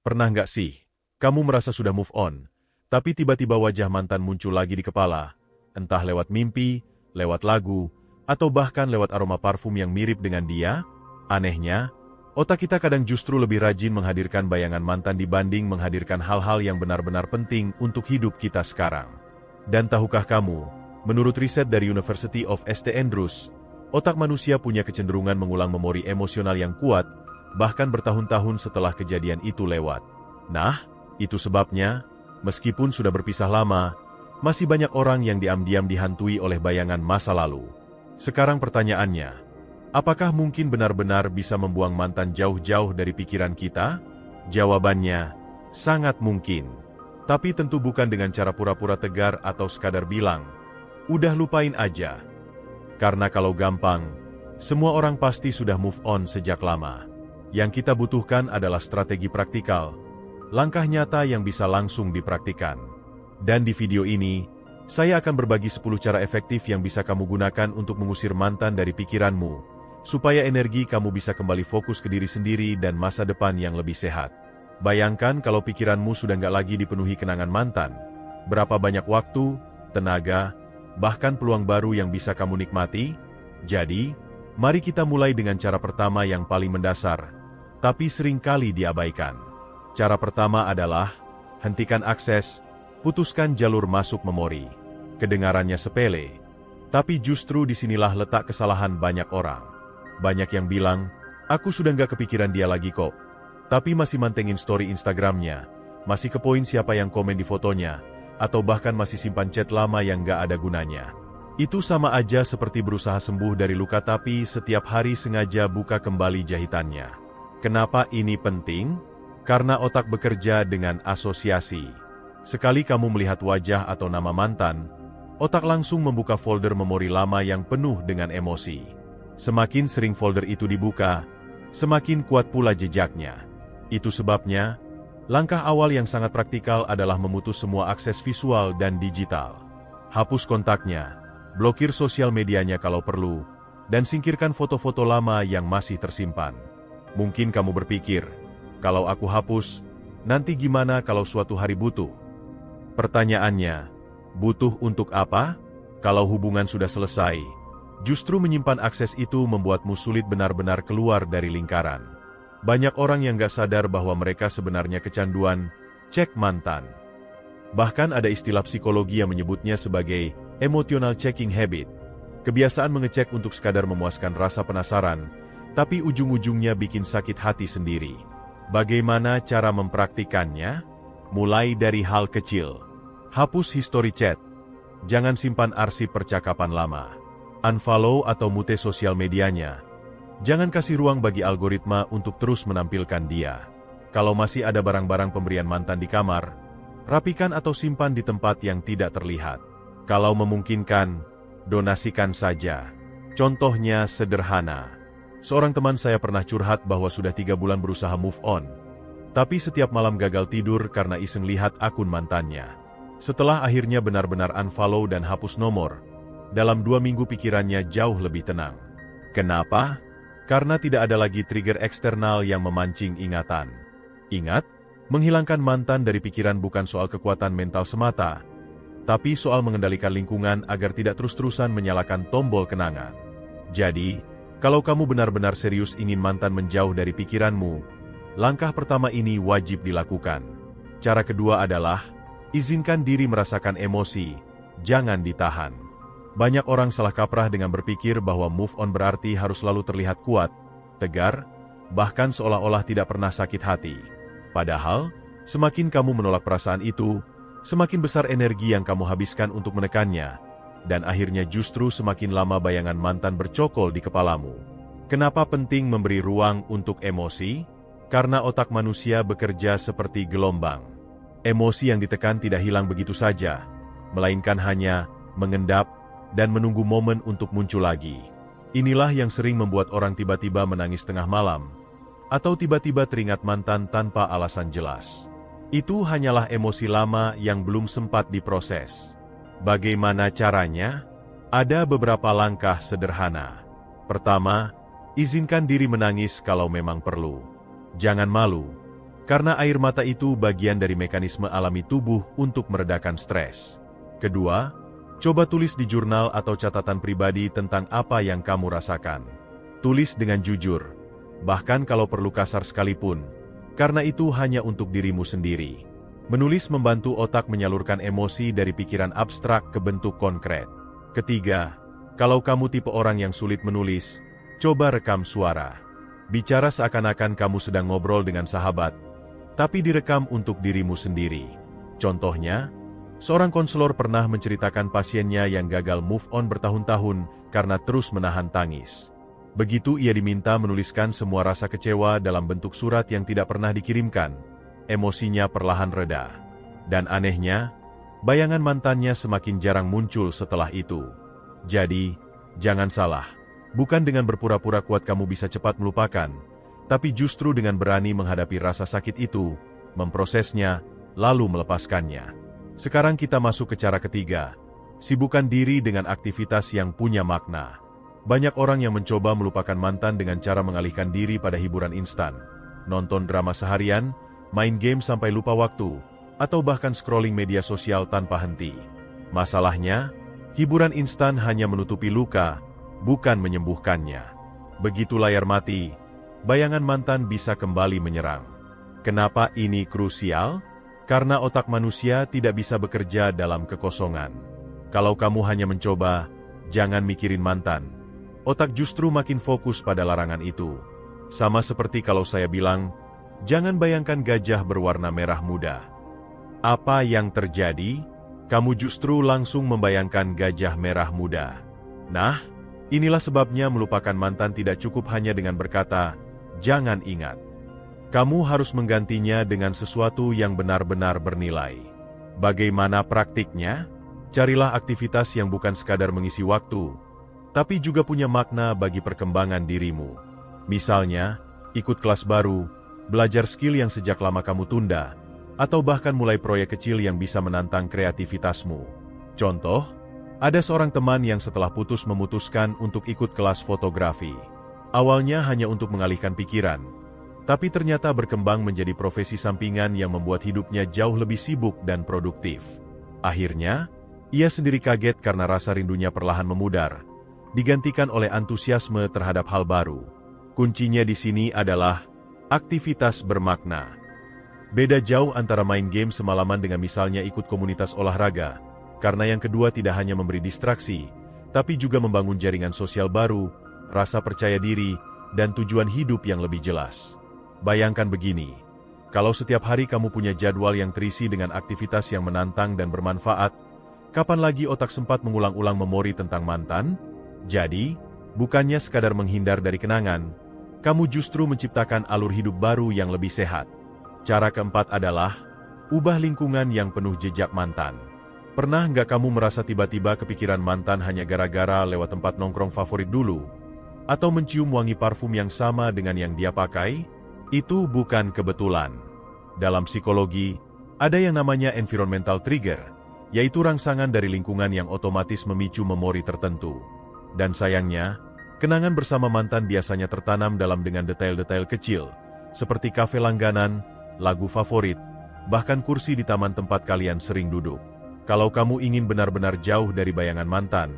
Pernah nggak sih, kamu merasa sudah move on, tapi tiba-tiba wajah mantan muncul lagi di kepala, entah lewat mimpi, lewat lagu, atau bahkan lewat aroma parfum yang mirip dengan dia? Anehnya, otak kita kadang justru lebih rajin menghadirkan bayangan mantan dibanding menghadirkan hal-hal yang benar-benar penting untuk hidup kita sekarang. Dan tahukah kamu, menurut riset dari University of St. Andrews, otak manusia punya kecenderungan mengulang memori emosional yang kuat, bahkan bertahun-tahun setelah kejadian itu lewat. Nah, itu sebabnya, meskipun sudah berpisah lama, masih banyak orang yang diam-diam dihantui oleh bayangan masa lalu. Sekarang pertanyaannya, apakah mungkin benar-benar bisa membuang mantan jauh-jauh dari pikiran kita? Jawabannya, sangat mungkin. Tapi tentu bukan dengan cara pura-pura tegar atau sekadar bilang, udah lupain aja. Karena kalau gampang, semua orang pasti sudah move on sejak lama. Yang kita butuhkan adalah strategi praktikal, langkah nyata yang bisa langsung dipraktikkan. Dan di video ini, saya akan berbagi 10 cara efektif yang bisa kamu gunakan untuk mengusir mantan dari pikiranmu, supaya energi kamu bisa kembali fokus ke diri sendiri dan masa depan yang lebih sehat. Bayangkan kalau pikiranmu sudah nggak lagi dipenuhi kenangan mantan. Berapa banyak waktu, tenaga, bahkan peluang baru yang bisa kamu nikmati? Jadi, mari kita mulai dengan cara pertama yang paling mendasar, tapi seringkali diabaikan. Cara pertama adalah, hentikan akses, putuskan jalur masuk memori. Kedengarannya sepele, tapi justru disinilah letak kesalahan banyak orang. Banyak yang bilang, aku sudah nggak kepikiran dia lagi kok. Tapi masih mantengin story Instagramnya, masih kepoin siapa yang komen di fotonya, atau bahkan masih simpan chat lama yang nggak ada gunanya. Itu sama aja seperti berusaha sembuh dari luka tapi setiap hari sengaja buka kembali jahitannya. Kenapa ini penting? Karena otak bekerja dengan asosiasi. Sekali kamu melihat wajah atau nama mantan, otak langsung membuka folder memori lama yang penuh dengan emosi. Semakin sering folder itu dibuka, semakin kuat pula jejaknya. Itu sebabnya, langkah awal yang sangat praktikal adalah memutus semua akses visual dan digital. Hapus kontaknya, blokir sosial medianya kalau perlu, dan singkirkan foto-foto lama yang masih tersimpan. Mungkin kamu berpikir, kalau aku hapus, nanti gimana kalau suatu hari butuh? Pertanyaannya, butuh untuk apa? Kalau hubungan sudah selesai, justru menyimpan akses itu membuatmu sulit benar-benar keluar dari lingkaran. Banyak orang yang gak sadar bahwa mereka sebenarnya kecanduan cek mantan. Bahkan ada istilah psikologi yang menyebutnya sebagai emotional checking habit. Kebiasaan mengecek untuk sekadar memuaskan rasa penasaran, tapi ujung-ujungnya bikin sakit hati sendiri. Bagaimana cara mempraktikannya? Mulai dari hal kecil. Hapus history chat. Jangan simpan arsip percakapan lama. Unfollow atau mute sosial medianya. Jangan kasih ruang bagi algoritma untuk terus menampilkan dia. Kalau masih ada barang-barang pemberian mantan di kamar, rapikan atau simpan di tempat yang tidak terlihat. Kalau memungkinkan, donasikan saja. Contohnya sederhana. Seorang teman saya pernah curhat bahwa sudah 3 bulan berusaha move on. Tapi setiap malam gagal tidur karena iseng lihat akun mantannya. Setelah akhirnya benar-benar unfollow dan hapus nomor, dalam 2 minggu pikirannya jauh lebih tenang. Kenapa? Karena tidak ada lagi trigger eksternal yang memancing ingatan. Ingat, menghilangkan mantan dari pikiran bukan soal kekuatan mental semata, tapi soal mengendalikan lingkungan agar tidak terus-terusan menyalakan tombol kenangan. Jadi, kalau kamu benar-benar serius ingin mantan menjauh dari pikiranmu, langkah pertama ini wajib dilakukan. Cara kedua adalah, izinkan diri merasakan emosi, jangan ditahan. Banyak orang salah kaprah dengan berpikir bahwa move on berarti harus selalu terlihat kuat, tegar, bahkan seolah-olah tidak pernah sakit hati. Padahal, semakin kamu menolak perasaan itu, semakin besar energi yang kamu habiskan untuk menekannya, dan akhirnya justru semakin lama bayangan mantan bercokol di kepalamu. Kenapa penting memberi ruang untuk emosi? Karena otak manusia bekerja seperti gelombang. Emosi yang ditekan tidak hilang begitu saja, melainkan hanya mengendap dan menunggu momen untuk muncul lagi. Inilah yang sering membuat orang tiba-tiba menangis tengah malam, atau tiba-tiba teringat mantan tanpa alasan jelas. Itu hanyalah emosi lama yang belum sempat diproses. Bagaimana caranya? Ada beberapa langkah sederhana. Pertama, izinkan diri menangis kalau memang perlu. Jangan malu. Karena air mata itu bagian dari mekanisme alami tubuh untuk meredakan stres. Kedua, coba tulis di jurnal atau catatan pribadi tentang apa yang kamu rasakan. Tulis dengan jujur, bahkan kalau perlu kasar sekalipun, karena itu hanya untuk dirimu sendiri. Menulis membantu otak menyalurkan emosi dari pikiran abstrak ke bentuk konkret. Ketiga, kalau kamu tipe orang yang sulit menulis, coba rekam suara. Bicara seakan-akan kamu sedang ngobrol dengan sahabat, tapi direkam untuk dirimu sendiri. Contohnya, seorang konselor pernah menceritakan pasiennya yang gagal move on bertahun-tahun karena terus menahan tangis. Begitu ia diminta menuliskan semua rasa kecewa dalam bentuk surat yang tidak pernah dikirimkan, emosinya perlahan reda. Dan anehnya, bayangan mantannya semakin jarang muncul setelah itu. Jadi, jangan salah. Bukan dengan berpura-pura kuat kamu bisa cepat melupakan, tapi justru dengan berani menghadapi rasa sakit itu, memprosesnya, lalu melepaskannya. Sekarang kita masuk ke cara ketiga. Sibukkan diri dengan aktivitas yang punya makna. Banyak orang yang mencoba melupakan mantan dengan cara mengalihkan diri pada hiburan instan. Nonton drama seharian, main game sampai lupa waktu, atau bahkan scrolling media sosial tanpa henti. Masalahnya, hiburan instan hanya menutupi luka, bukan menyembuhkannya. Begitu layar mati, bayangan mantan bisa kembali menyerang. Kenapa ini krusial? Karena otak manusia tidak bisa bekerja dalam kekosongan. Kalau kamu hanya mencoba, jangan mikirin mantan. Otak justru makin fokus pada larangan itu. Sama seperti kalau saya bilang, jangan bayangkan gajah berwarna merah muda. Apa yang terjadi? Kamu justru langsung membayangkan gajah merah muda. Nah, inilah sebabnya melupakan mantan tidak cukup hanya dengan berkata, jangan ingat. Kamu harus menggantinya dengan sesuatu yang benar-benar bernilai. Bagaimana praktiknya? Carilah aktivitas yang bukan sekadar mengisi waktu, tapi juga punya makna bagi perkembangan dirimu. Misalnya, ikut kelas baru, belajar skill yang sejak lama kamu tunda, atau bahkan mulai proyek kecil yang bisa menantang kreativitasmu. Contoh, ada seorang teman yang setelah putus memutuskan untuk ikut kelas fotografi. Awalnya hanya untuk mengalihkan pikiran, tapi ternyata berkembang menjadi profesi sampingan yang membuat hidupnya jauh lebih sibuk dan produktif. Akhirnya, ia sendiri kaget karena rasa rindunya perlahan memudar, digantikan oleh antusiasme terhadap hal baru. Kuncinya di sini adalah aktivitas bermakna. Beda jauh antara main game semalaman dengan misalnya ikut komunitas olahraga, karena yang kedua tidak hanya memberi distraksi, tapi juga membangun jaringan sosial baru, rasa percaya diri, dan tujuan hidup yang lebih jelas. Bayangkan begini, kalau setiap hari kamu punya jadwal yang terisi dengan aktivitas yang menantang dan bermanfaat, kapan lagi otak sempat mengulang-ulang memori tentang mantan? Jadi, bukannya sekadar menghindar dari kenangan, kamu justru menciptakan alur hidup baru yang lebih sehat. Cara keempat adalah, ubah lingkungan yang penuh jejak mantan. Pernah nggak kamu merasa tiba-tiba kepikiran mantan hanya gara-gara lewat tempat nongkrong favorit dulu? Atau mencium wangi parfum yang sama dengan yang dia pakai? Itu bukan kebetulan. Dalam psikologi, ada yang namanya environmental trigger, yaitu rangsangan dari lingkungan yang otomatis memicu memori tertentu. Dan sayangnya, kenangan bersama mantan biasanya tertanam dalam dengan detail-detail kecil, seperti kafe langganan, lagu favorit, bahkan kursi di taman tempat kalian sering duduk. Kalau kamu ingin benar-benar jauh dari bayangan mantan,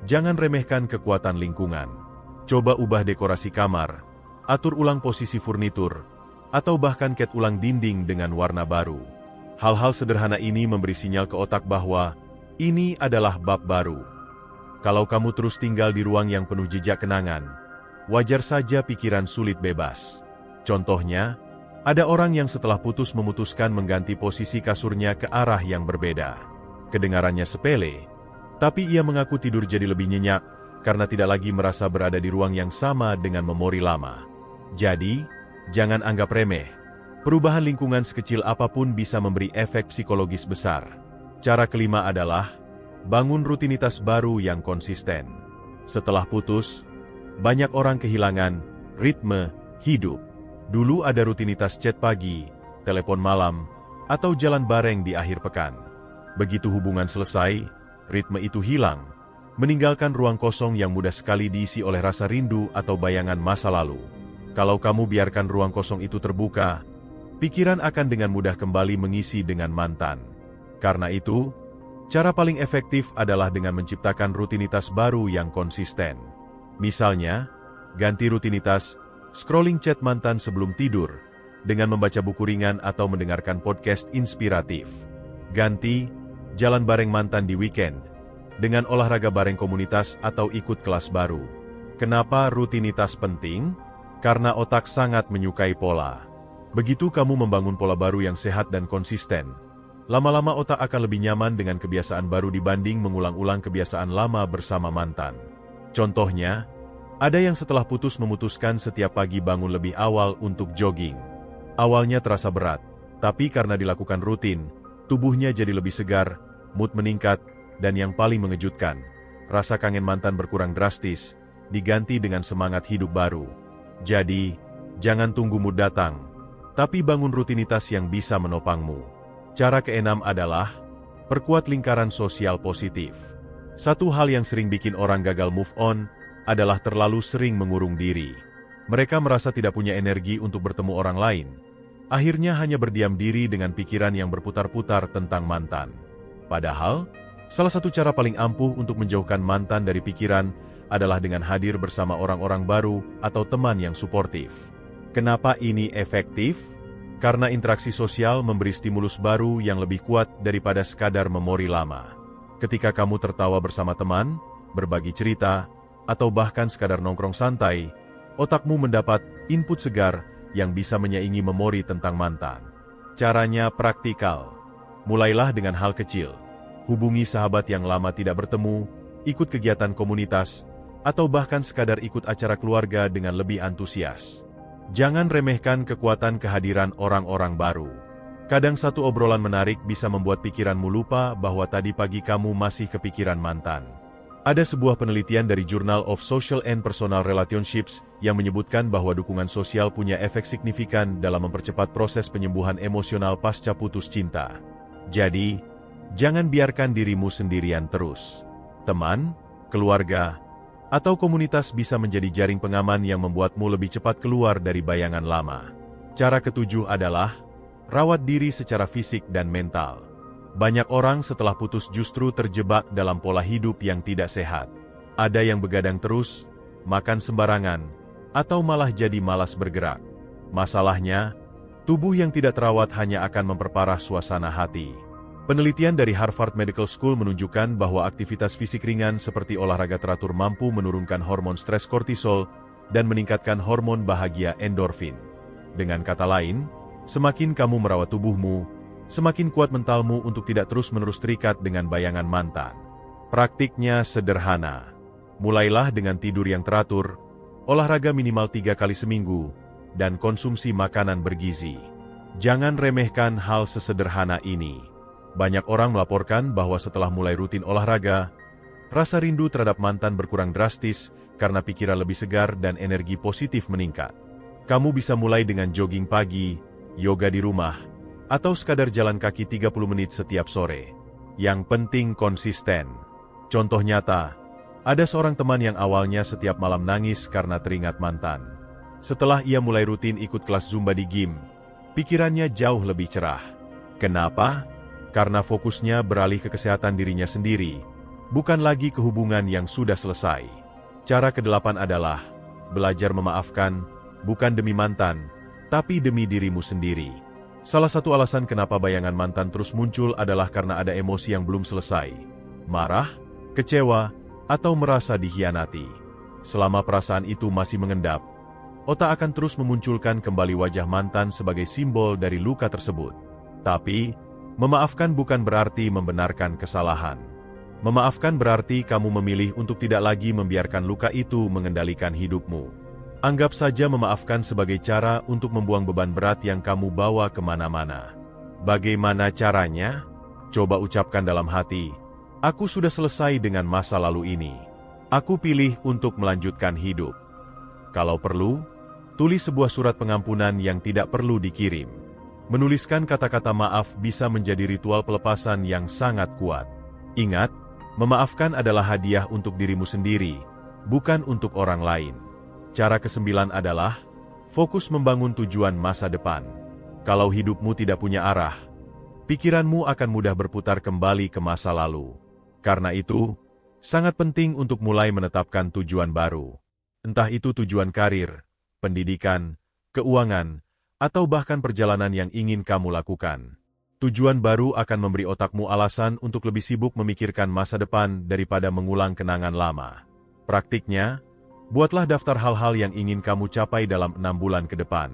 jangan remehkan kekuatan lingkungan. Coba ubah dekorasi kamar, atur ulang posisi furnitur, atau bahkan cat ulang dinding dengan warna baru. Hal-hal sederhana ini memberi sinyal ke otak bahwa ini adalah bab baru. Kalau kamu terus tinggal di ruang yang penuh jejak kenangan, wajar saja pikiran sulit bebas. Contohnya, ada orang yang setelah putus memutuskan mengganti posisi kasurnya ke arah yang berbeda. Kedengarannya sepele, tapi ia mengaku tidur jadi lebih nyenyak karena tidak lagi merasa berada di ruang yang sama dengan memori lama. Jadi, jangan anggap remeh. Perubahan lingkungan sekecil apapun bisa memberi efek psikologis besar. Cara kelima adalah, bangun rutinitas baru yang konsisten. Setelah putus, banyak orang kehilangan ritme hidup. Dulu ada rutinitas chat pagi, telepon malam, atau jalan bareng di akhir pekan. Begitu hubungan selesai, ritme itu hilang, meninggalkan ruang kosong yang mudah sekali diisi oleh rasa rindu atau bayangan masa lalu. Kalau kamu biarkan ruang kosong itu terbuka, pikiran akan dengan mudah kembali mengisi dengan mantan. Karena itu, cara paling efektif adalah dengan menciptakan rutinitas baru yang konsisten. Misalnya, ganti rutinitas, scrolling chat mantan sebelum tidur, dengan membaca buku ringan atau mendengarkan podcast inspiratif. Ganti, jalan bareng mantan di weekend, dengan olahraga bareng komunitas atau ikut kelas baru. Kenapa rutinitas penting? Karena otak sangat menyukai pola. Begitu kamu membangun pola baru yang sehat dan konsisten, lama-lama otak akan lebih nyaman dengan kebiasaan baru dibanding mengulang-ulang kebiasaan lama bersama mantan. Contohnya, ada yang setelah putus memutuskan setiap pagi bangun lebih awal untuk jogging. Awalnya terasa berat, tapi karena dilakukan rutin, tubuhnya jadi lebih segar, mood meningkat, dan yang paling mengejutkan, rasa kangen mantan berkurang drastis, diganti dengan semangat hidup baru. Jadi, jangan tunggu mood datang, tapi bangun rutinitas yang bisa menopangmu. Cara keenam adalah, perkuat lingkaran sosial positif. Satu hal yang sering bikin orang gagal move on, adalah terlalu sering mengurung diri. Mereka merasa tidak punya energi untuk bertemu orang lain. Akhirnya hanya berdiam diri dengan pikiran yang berputar-putar tentang mantan. Padahal, salah satu cara paling ampuh untuk menjauhkan mantan dari pikiran adalah dengan hadir bersama orang-orang baru atau teman yang suportif. Kenapa ini efektif? Karena interaksi sosial memberi stimulus baru yang lebih kuat daripada sekadar memori lama. Ketika kamu tertawa bersama teman, berbagi cerita, atau bahkan sekadar nongkrong santai, otakmu mendapat input segar yang bisa menyaingi memori tentang mantan. Caranya praktikal. Mulailah dengan hal kecil. Hubungi sahabat yang lama tidak bertemu, ikut kegiatan komunitas, atau bahkan sekadar ikut acara keluarga dengan lebih antusias. Jangan remehkan kekuatan kehadiran orang-orang baru. Kadang satu obrolan menarik bisa membuat pikiranmu lupa bahwa tadi pagi kamu masih kepikiran mantan. Ada sebuah penelitian dari Journal of Social and Personal Relationships yang menyebutkan bahwa dukungan sosial punya efek signifikan dalam mempercepat proses penyembuhan emosional pasca putus cinta. Jadi, jangan biarkan dirimu sendirian terus. Teman, keluarga, atau komunitas bisa menjadi jaring pengaman yang membuatmu lebih cepat keluar dari bayangan lama. Cara ketujuh adalah, rawat diri secara fisik dan mental. Banyak orang setelah putus justru terjebak dalam pola hidup yang tidak sehat. Ada yang begadang terus, makan sembarangan, atau malah jadi malas bergerak. Masalahnya, tubuh yang tidak terawat hanya akan memperparah suasana hati. Penelitian dari Harvard Medical School menunjukkan bahwa aktivitas fisik ringan seperti olahraga teratur mampu menurunkan hormon stres kortisol dan meningkatkan hormon bahagia endorfin. Dengan kata lain, semakin kamu merawat tubuhmu, semakin kuat mentalmu untuk tidak terus-menerus terikat dengan bayangan mantan. Praktiknya sederhana. Mulailah dengan tidur yang teratur, olahraga minimal 3 kali seminggu, dan konsumsi makanan bergizi. Jangan remehkan hal sesederhana ini. Banyak orang melaporkan bahwa setelah mulai rutin olahraga, rasa rindu terhadap mantan berkurang drastis karena pikiran lebih segar dan energi positif meningkat. Kamu bisa mulai dengan jogging pagi, yoga di rumah, atau sekadar jalan kaki 30 menit setiap sore. Yang penting konsisten. Contoh nyata, ada seorang teman yang awalnya setiap malam nangis karena teringat mantan. Setelah ia mulai rutin ikut kelas Zumba di gym, pikirannya jauh lebih cerah. Kenapa? Karena fokusnya beralih ke kesehatan dirinya sendiri, bukan lagi ke hubungan yang sudah selesai. Cara ke-8 adalah, belajar memaafkan, bukan demi mantan, tapi demi dirimu sendiri. Salah satu alasan kenapa bayangan mantan terus muncul adalah karena ada emosi yang belum selesai. Marah, kecewa, atau merasa dikhianati. Selama perasaan itu masih mengendap, otak akan terus memunculkan kembali wajah mantan sebagai simbol dari luka tersebut. Tapi, memaafkan bukan berarti membenarkan kesalahan. Memaafkan berarti kamu memilih untuk tidak lagi membiarkan luka itu mengendalikan hidupmu. Anggap saja memaafkan sebagai cara untuk membuang beban berat yang kamu bawa kemana-mana. Bagaimana caranya? Coba ucapkan dalam hati, aku sudah selesai dengan masa lalu ini. Aku pilih untuk melanjutkan hidup. Kalau perlu, tulis sebuah surat pengampunan yang tidak perlu dikirim. Menuliskan kata-kata maaf bisa menjadi ritual pelepasan yang sangat kuat. Ingat, memaafkan adalah hadiah untuk dirimu sendiri, bukan untuk orang lain. Cara ke-9 adalah, fokus membangun tujuan masa depan. Kalau hidupmu tidak punya arah, pikiranmu akan mudah berputar kembali ke masa lalu. Karena itu, sangat penting untuk mulai menetapkan tujuan baru. Entah itu tujuan karir, pendidikan, keuangan, atau bahkan perjalanan yang ingin kamu lakukan. Tujuan baru akan memberi otakmu alasan untuk lebih sibuk memikirkan masa depan daripada mengulang kenangan lama. Praktiknya, buatlah daftar hal-hal yang ingin kamu capai dalam 6 bulan ke depan.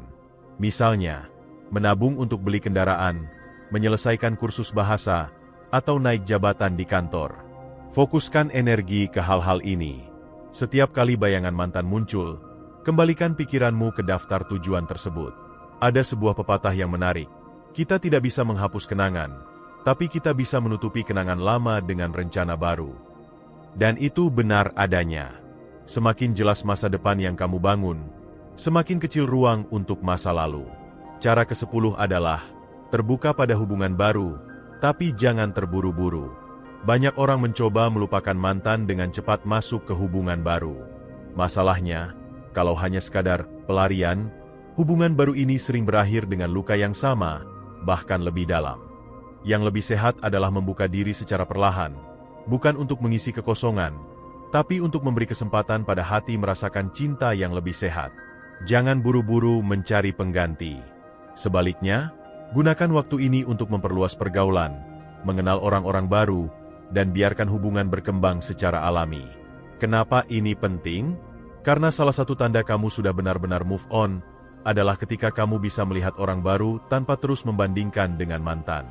Misalnya, menabung untuk beli kendaraan, menyelesaikan kursus bahasa, atau naik jabatan di kantor. Fokuskan energi ke hal-hal ini. Setiap kali bayangan mantan muncul, kembalikan pikiranmu ke daftar tujuan tersebut. Ada sebuah pepatah yang menarik. Kita tidak bisa menghapus kenangan, tapi kita bisa menutupi kenangan lama dengan rencana baru. Dan itu benar adanya. Semakin jelas masa depan yang kamu bangun, semakin kecil ruang untuk masa lalu. Cara ke-10 adalah, terbuka pada hubungan baru, tapi jangan terburu-buru. Banyak orang mencoba melupakan mantan dengan cepat masuk ke hubungan baru. Masalahnya, kalau hanya sekadar pelarian, hubungan baru ini sering berakhir dengan luka yang sama, bahkan lebih dalam. Yang lebih sehat adalah membuka diri secara perlahan, bukan untuk mengisi kekosongan, tapi untuk memberi kesempatan pada hati merasakan cinta yang lebih sehat. Jangan buru-buru mencari pengganti. Sebaliknya, gunakan waktu ini untuk memperluas pergaulan, mengenal orang-orang baru, dan biarkan hubungan berkembang secara alami. Kenapa ini penting? Karena salah satu tanda kamu sudah benar-benar move on, adalah ketika kamu bisa melihat orang baru tanpa terus membandingkan dengan mantan.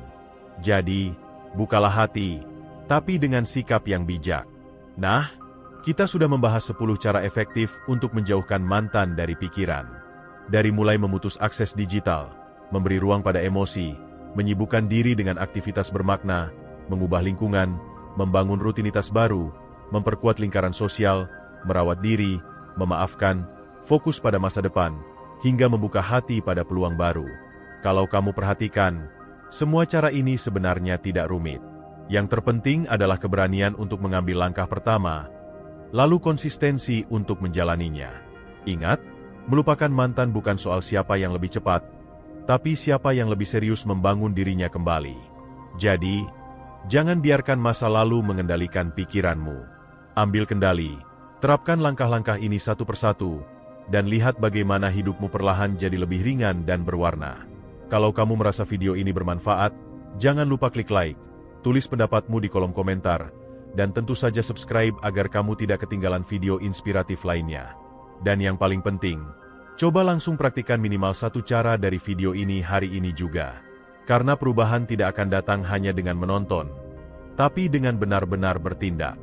Jadi, bukalah hati, tapi dengan sikap yang bijak. Nah, kita sudah membahas 10 cara efektif untuk menjauhkan mantan dari pikiran. Dari mulai memutus akses digital, memberi ruang pada emosi, menyibukkan diri dengan aktivitas bermakna, mengubah lingkungan, membangun rutinitas baru, memperkuat lingkaran sosial, merawat diri, memaafkan, fokus pada masa depan, hingga membuka hati pada peluang baru. Kalau kamu perhatikan, semua cara ini sebenarnya tidak rumit. Yang terpenting adalah keberanian untuk mengambil langkah pertama, lalu konsistensi untuk menjalaninya. Ingat, melupakan mantan bukan soal siapa yang lebih cepat, tapi siapa yang lebih serius membangun dirinya kembali. Jadi, jangan biarkan masa lalu mengendalikan pikiranmu. Ambil kendali, terapkan langkah-langkah ini satu persatu, dan lihat bagaimana hidupmu perlahan jadi lebih ringan dan berwarna. Kalau kamu merasa video ini bermanfaat, jangan lupa klik like, tulis pendapatmu di kolom komentar, dan tentu saja subscribe agar kamu tidak ketinggalan video inspiratif lainnya. Dan yang paling penting, coba langsung praktikkan minimal 1 cara dari video ini hari ini juga. Karena perubahan tidak akan datang hanya dengan menonton, tapi dengan benar-benar bertindak.